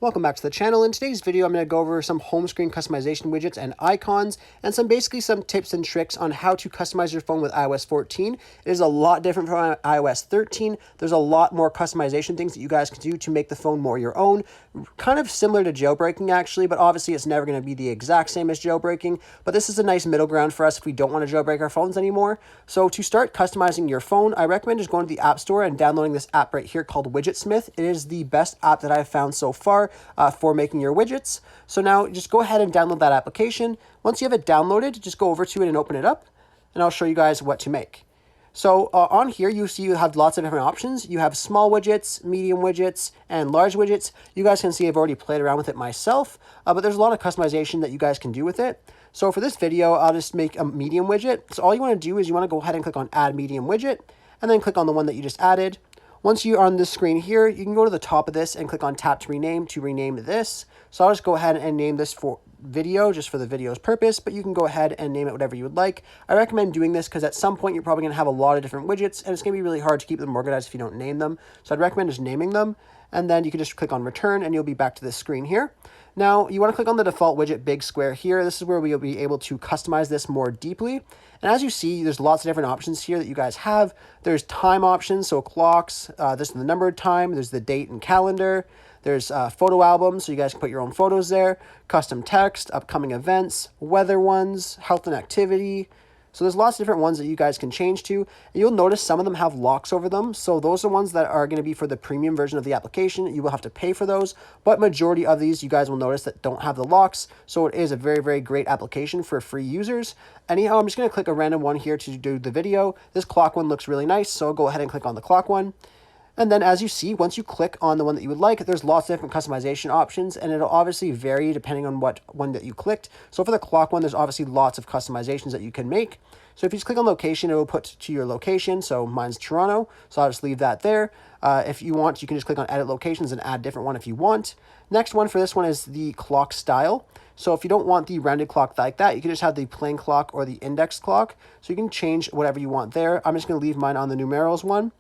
Welcome back to the channel. In today's video, I'm going to go over some home screen customization widgets and icons, and basically some tips and tricks on how to customize your phone with iOS 14. It is a lot different from iOS 13. There's a lot more customization things that you guys can do to make the phone more your own. Kind of similar to jailbreaking actually, but obviously it's never going to be the exact same as jailbreaking. But this is a nice middle ground for us if we don't want to jailbreak our phones anymore. So to start customizing your phone, I recommend just going to the App Store and downloading this app right here called Widgetsmith. It is the best app that I've found so far for making your widgets. So now just go ahead and download that application. Once you have it downloaded, just go over to it and open it up, and I'll show you guys what to make. So on here, you see you have lots of different options. You have small widgets, medium widgets, and large widgets. You guys can see I've already played around with it myself, but there's a lot of customization that you guys can do with it. So for this video, I'll just make a medium widget. So all you want to do is you want to go ahead and click on Add Medium Widget, and then click on the one that you just added. Once you're on this screen here, you can go to the top of this and click on Tap to rename this. So I'll just go ahead and name this for video, just for the video's purpose, but you can go ahead and name it whatever you would like. I recommend doing this because at some point you're probably going to have a lot of different widgets, and it's going to be really hard to keep them organized if you don't name them. So I'd recommend just naming them, and then you can just click on Return, and you'll be back to this screen here. Now, you want to click on the default widget big square here. This is where we'll be able to customize this more deeply. And as you see, there's lots of different options here that you guys have. There's time options, so clocks, this is the numbered time, there's the date and calendar, there's photo albums, so you guys can put your own photos there, custom text, upcoming events, weather ones, health and activity. So there's lots of different ones that you guys can change to. And you'll notice some of them have locks over them. So those are ones that are going to be for the premium version of the application. You will have to pay for those. But majority of these you guys will notice that don't have the locks. So it is a very, very great application for free users. Anyhow, I'm just going to click a random one here to do the video. This clock one looks really nice. So I'll go ahead and click on the clock one. And then as you see, once you click on the one that you would like, there's lots of different customization options, and it'll obviously vary depending on what one that you clicked. So for the clock one, there's obviously lots of customizations that you can make. So if you just click on location, it will put to your location. So mine's Toronto, so I'll just leave that there. If you want, you can just click on edit locations and add different one if you want. Next one for this one is the clock style. So if you don't want the rounded clock like that, you can just have the plain clock or the index clock. So you can change whatever you want there. I'm just going to leave mine on the numerals one.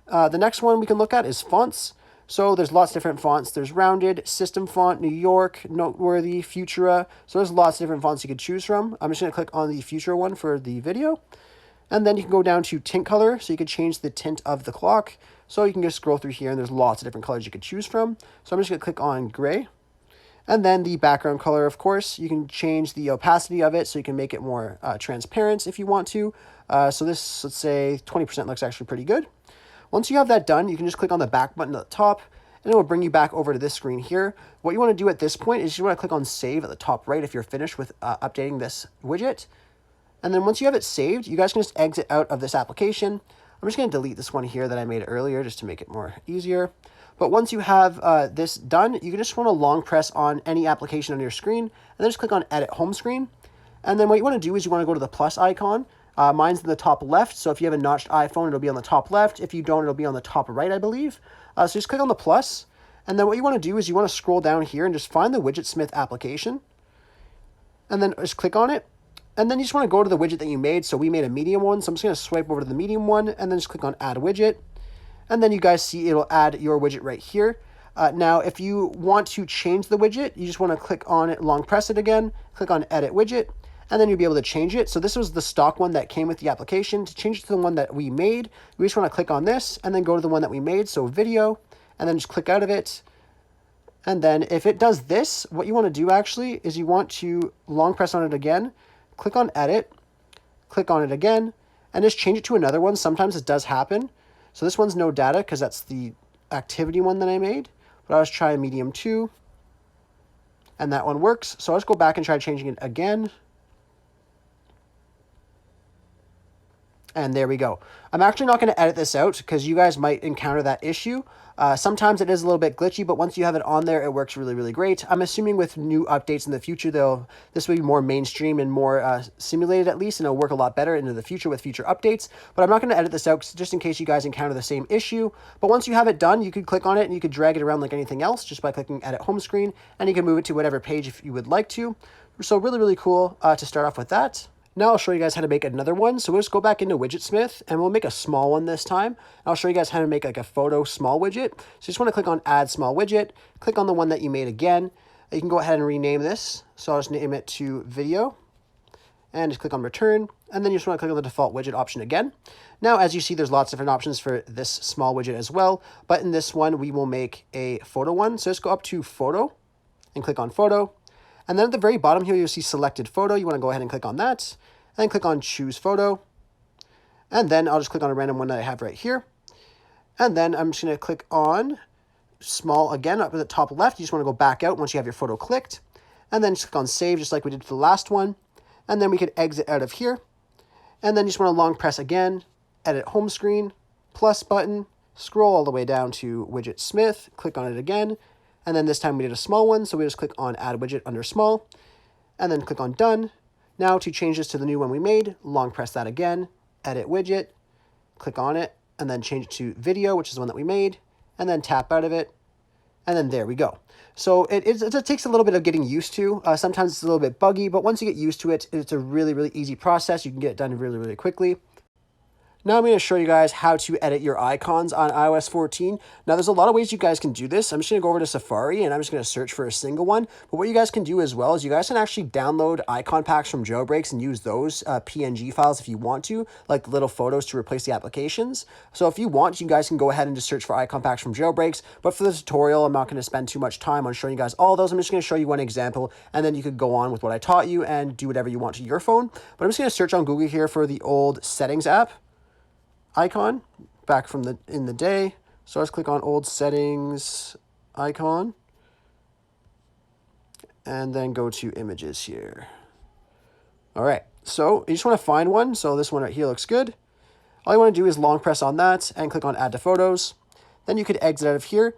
The next one we can look at is fonts. So there's lots of different fonts. There's rounded, system font, New York, noteworthy, Futura. So there's lots of different fonts you could choose from. I'm just going to click on the Futura one for the video. And then you can go down to tint color. So you could change the tint of the clock. So you can just scroll through here and there's lots of different colors you could choose from. So I'm just going to click on gray. And then the background color, of course, you can change the opacity of it so you can make it more transparent if you want to. So this, let's say 20% looks actually pretty good. Once you have that done, you can just click on the back button at the top, and it will bring you back over to this screen here. What you want to do at this point is you want to click on Save at the top right if you're finished with updating this widget. And then once you have it saved, you guys can just exit out of this application. I'm just going to delete this one here that I made earlier just to make it more easier. But once you have this done, you can just want to long press on any application on your screen, and then just click on Edit Home Screen. And then what you want to do is you want to go to the plus icon. Mine's in the top left, so if you have a notched iPhone, it'll be on the top left. If you don't, it'll be on the top right, I believe. So just click on the plus, and then what you want to do is you want to scroll down here and just find the Widgetsmith application, and then just click on it. And then you just want to go to the widget that you made. So we made a medium one, so I'm just going to swipe over to the medium one, and then just click on Add Widget. And then you guys see it'll add your widget right here. Now, if you want to change the widget, you just want to click on it, long press it again, click on Edit Widget, and then you'll be able to change it. So this was the stock one that came with the application. To change it to the one that we made, we just want to click on this and then go to the one that we made, so video, and then just click out of it. And then if it does this, what you want to do actually is you want to long press on it again, click on Edit, click on it again, and just change it to another one. Sometimes it does happen. So this one's no data because that's the activity one that I made, but I'll just try medium 2, and that one works. So I'll just go back and try changing it again. And there we go. I'm actually not going to edit this out because you guys might encounter that issue. Sometimes it is a little bit glitchy, but once you have it on there, it works really, really great. I'm assuming with new updates in the future, this will be more mainstream and more simulated at least, and it'll work a lot better into the future with future updates. But I'm not going to edit this out just in case you guys encounter the same issue. But once you have it done, you could click on it and you could drag it around like anything else just by clicking Edit Home Screen, and you can move it to whatever page if you would like to. So really, really cool to start off with that. Now I'll show you guys how to make another one. So we'll just go back into Widgetsmith and we'll make a small one this time. I'll show you guys how to make like a photo small widget. So you just want to click on add small widget, click on the one that you made again. You can go ahead and rename this. So I'll just name it to video and just click on return. And then you just want to click on the default widget option again. Now, as you see, there's lots of different options for this small widget as well. But in this one, we will make a photo one. So just go up to photo and click on photo. And then at the very bottom here, you'll see selected photo. You want to go ahead and click on that. And then click on choose photo. And then I'll just click on a random one that I have right here. And then I'm just going to click on small again up at the top left. You just want to go back out once you have your photo clicked. And then just click on save just like we did for the last one. And then we could exit out of here. And then you just want to long press again, edit home screen, plus button, scroll all the way down to Widgetsmith, click on it again. And then this time we did a small one, so we just click on add widget under small, and then click on done. Now to change this to the new one we made, long press that again, edit widget, click on it, and then change it to video, which is the one that we made, and then tap out of it, and then there we go. So it takes a little bit of getting used to. Sometimes it's a little bit buggy, but once you get used to it, it's a really, really easy process. You can get it done really, really quickly. Now I'm going to show you guys how to edit your icons on iOS 14. Now there's a lot of ways you guys can do this. I'm just going to go over to Safari and I'm just going to search for a single one. But what you guys can do as well is you guys can actually download icon packs from jailbreaks and use those PNG files if you want to, like little photos to replace the applications. So if you want, you guys can go ahead and just search for icon packs from jailbreaks. But for the tutorial, I'm not going to spend too much time on showing you guys all of those. I'm just going to show you one example and then you could go on with what I taught you and do whatever you want to your phone. But I'm just going to search on Google here for the old settings app icon back from in the day. So let's click on old settings icon and then go to images here. All right, so you just want to find one. So this one right here looks good. All you want to do is long press on that and click on add to photos. Then you could exit out of here.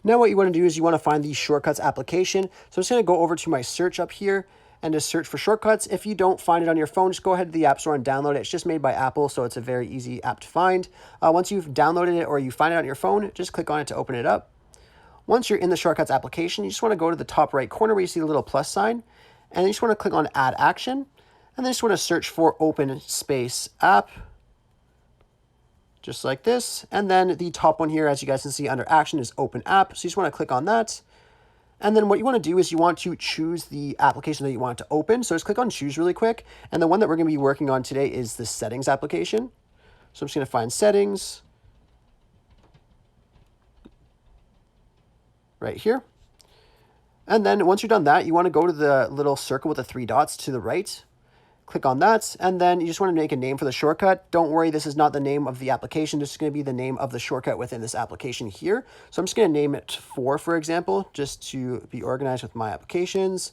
Now what you want to do is you want to find the shortcuts application. So I'm just going to go over to my search up here and just search for shortcuts. If you don't find it on your phone, just go ahead to the App Store and download it. It's just made by Apple, so it's a very easy app to find. Once you've downloaded it or you find it on your phone, just click on it to open it up. Once you're in the shortcuts application, you just want to go to the top right corner where you see the little plus sign, and you just want to click on Add Action, and then just want to search for Open Space App, just like this. And then the top one here, as you guys can see under Action, is Open App, so you just want to click on that. And then what you want to do is you want to choose the application that you want to open. So just click on choose really quick. And the one that we're going to be working on today is the settings application. So I'm just going to find settings right here. And then once you're done that, you want to go to the little circle with the 3 dots to the right. Click on that, and then you just want to make a name for the shortcut. Don't worry, this is not the name of the application. This is going to be the name of the shortcut within this application here. So I'm just going to name it 4, for example, just to be organized with my applications.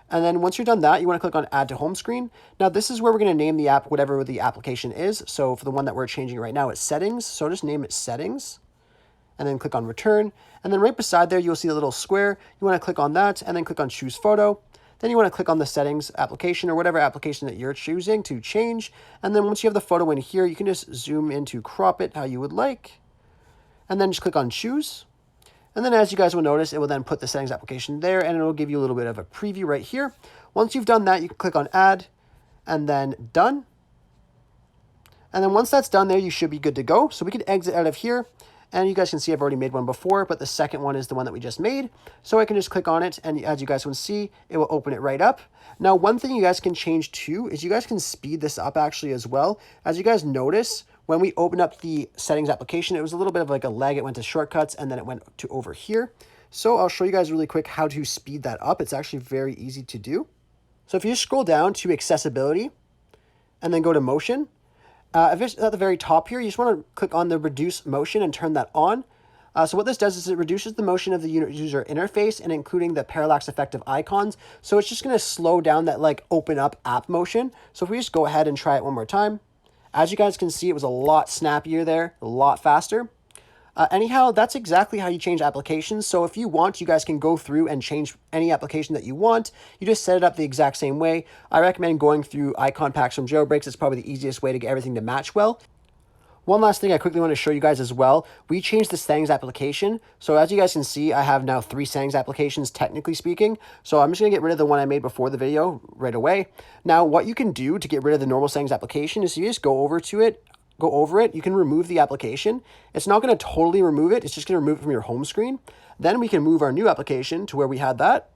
And then once you're done that, you want to click on Add to Home Screen. Now, this is where we're going to name the app whatever the application is. So for the one that we're changing right now, it's Settings. So just name it Settings, and then click on Return. And then right beside there, you'll see a little square. You want to click on that, and then click on Choose Photo. Then you want to click on the settings application or whatever application that you're choosing to change. And then once you have the photo in here, you can just zoom in to crop it how you would like. And then just click on choose. And then as you guys will notice, it will then put the settings application there and it will give you a little bit of a preview right here. Once you've done that, you can click on add and then done. And then once that's done there, you should be good to go. So we can exit out of here. And you guys can see I've already made one before, but the second one is the one that we just made. So I can just click on it, and as you guys can see, it will open it right up. Now, one thing you guys can change too is you guys can speed this up actually as well. As you guys notice, when we open up the settings application, it was a little bit of like a lag. It went to shortcuts, and then it went to over here. So I'll show you guys really quick how to speed that up. It's actually very easy to do. So if you scroll down to accessibility, and then go to motion, if it's at the very top here, you just want to click on the reduce motion and turn that on. So what this does is it reduces the motion of the user interface and including the parallax effect of icons. So it's just going to slow down that like open up app motion. So if we just go ahead and try it one more time, as you guys can see, it was a lot snappier there, a lot faster. Anyhow, that's exactly how you change applications. So if you want, you guys can go through and change any application that you want. You just set it up the exact same way. I recommend going through icon packs from jailbreaks. It's probably the easiest way to get everything to match well. One last thing I quickly want to show you guys as well. We changed the settings application. So as you guys can see, I have now 3 settings applications, technically speaking. So I'm just going to get rid of the one I made before the video right away. Now, what you can do to get rid of the normal settings application is you just go over it, you can remove the application. It's not going to totally remove it. It's just going to remove it from your home screen. Then we can move our new application to where we had that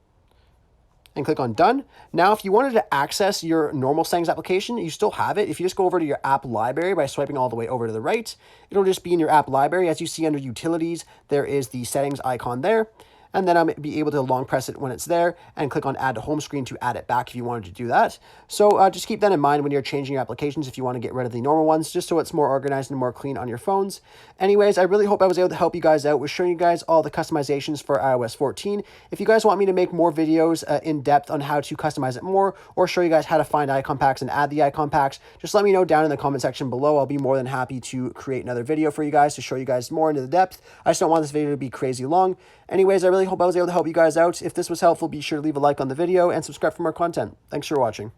and click on done. Now, if you wanted to access your normal settings application, you still have it. If you just go over to your app library by swiping all the way over to the right, it'll just be in your app library. As you see under utilities, there is the settings icon there. And then I'll be able to long press it when it's there and click on add to home screen to add it back if you wanted to do that. So just keep that in mind when you're changing your applications if you want to get rid of the normal ones, just so it's more organized and more clean on your phones. Anyways, I really hope I was able to help you guys out with showing you guys all the customizations for iOS 14. If you guys want me to make more videos in depth on how to customize it more or show you guys how to find icon packs and add the icon packs, just let me know down in the comment section below. I'll be more than happy to create another video for you guys to show you guys more into the depth. I just don't want this video to be crazy long. Anyways, I really hope I was able to help you guys out. If this was helpful, be sure to leave a like on the video and subscribe for more content. Thanks for watching.